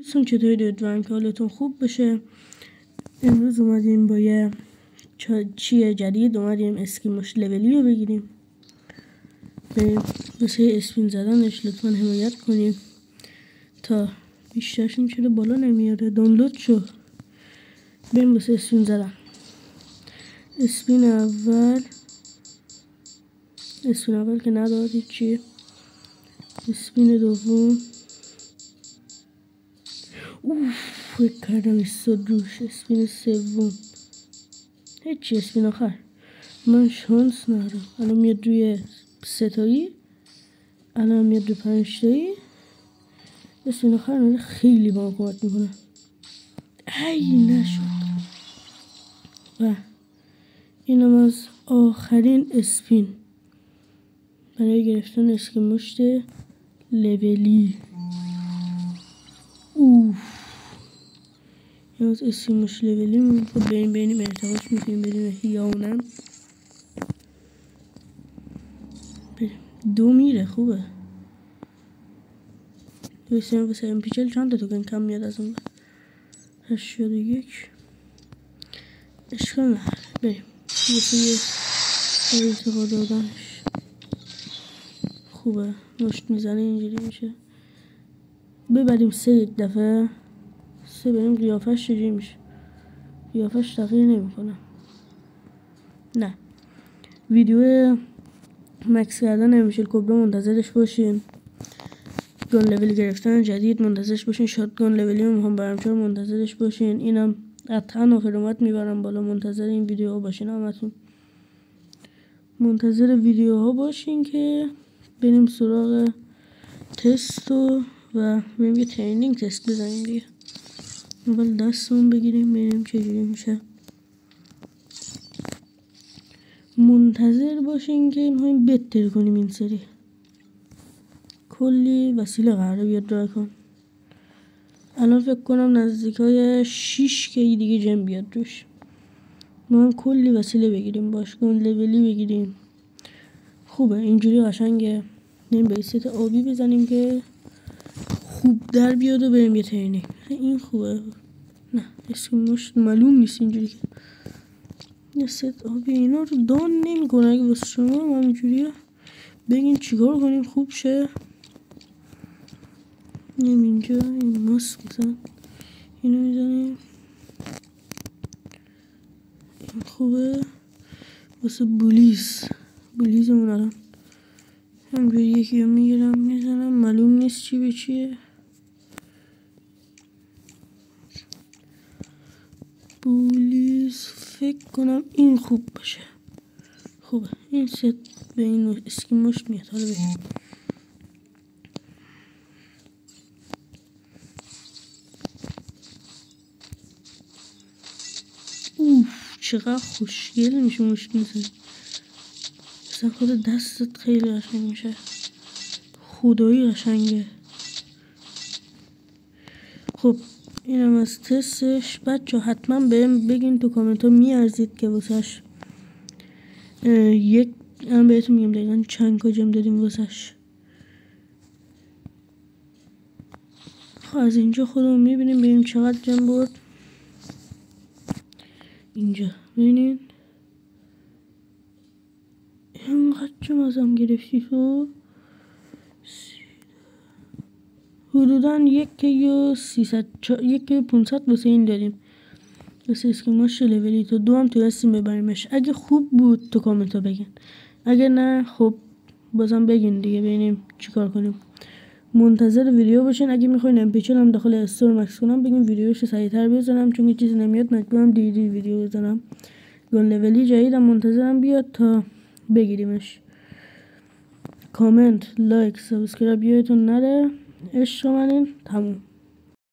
دوستان چطوری؟ امیدوارم که حالتون خوب باشه. امروز اومدیم با یه چیه جدید، اومدیم اسکیموش لولی رو بگیریم. بریم واسه اسپین زدنش لطفا حمایت کنیم تا بیشترشون چرا بالا نمیاره. دانلود شو. بریم واسه اسپین زدن. اسپین اول که نداری چیه. اسپین دوم فکر کردم استاد روش. اسپین سوم هیچی. اسپین آخر من شانس ندارم. الان میاد روی 3 تایی، الان میاد روی 5 تایی. اسپین آخر خیلی با من کمک میکنه. ای نشد. و اینم از آخرین اسپین برای گرفتن اسکیموش لولی. این از اسکیموش لولی من خود بریم ارتباط میکنیم بریم یا اونم بریم. 2 میره خوبه. بسیم واسه امپیچل چند تا توکن کم میاد از اون 81 اشکال نداره. بریم واسه یه ارتقا دادنش خوبه. مشت میزنه اینجوری میشه. ببریم 3 یک دفعه 3 بریم. قیافش چجوری میشه؟ قیافش تغییر نمیکنه. نه ویدیو مکس کردن امپیچل کبرا منتظرش باشین. گان لولی گرفتن جدید منتظرش باشین. شاتگان لولی هم برامچار منتظرش باشین. اینم قطعا آخر اومد میبرم بالا. منتظر این ویدیوها باشین. همتون منتظر ویدیوها باشین که بریم سراغ تست و بریم یه ترینینگ تست بزنیم دیگه. اول دستمون بگیریم بریم چجوری میشه. منتظر باشین که میخوایم بتر کنیم. این سری کلی وسیله قراره بیاد درای کن. الان فکر کنم نزدیکای 6 کی دیگه جم بیاد روش. ما هم کلی وسیله بگیریم باش. گان لولی بگیریم خوبه. اینجوری قشنگه. بریم به ست آبی بزنیم که خوب در بیاد و بریم یه ترینینگ. این خوبه. نه اسکیموش معلوم نیست اینجوری که یه ست آبی اینا رو دان نمی کنه. اگه واسه شما هم اینجوریه بگین چیکار کنیم خوب شه. نیم اینجا این ماسک مثلا اینو میزنیم. این خوبه واسه بولیزمون. الان همجوری یکی رو میگیرم میزنم. معلوم نیست چی به چیه. بولیز فکر کنم این خوب باشه. خوبه این ست به این اسکیموش میاد. حالا بگیم چقدر خوشگل میشه مشت میزنی. مثلا خود دستت خیلی قشنگ میشه. خدایی قشنگه. خب اینم از تستش. بچه حتما بهم بگین تو کامنت ها میارزید که واسش من بهتون میگم دقیقا چند کا جم دادیم واسش. خب از اینجا خودمون میبینیم ببینیم چقدر جم برد. اینجا ببینید اینقدر جم ازم گرفتی تو. حدودا 1,500 واسه این داریم واسه اسکیموش لولی. تو 2 هم تونستیم ببریمش. اگه خوب بود تو کامنت ها بگین. اگه نه خب بازم بگین دیگه ببینیم چیکار کنیم. منتظر ویدیو باشین. اگه میخواین امپیچل هم داخل استور مکس کنم بگین ویدیوشو سریعتر بزنم چون چیزی نمیاد مجبورم دیدی ویدیو بزنم. گان لولی جدیدم منتظرم بیاد تا بگیریمش. کامنت لایک سابسکرایب یادتون نره. عشق منین. تموم.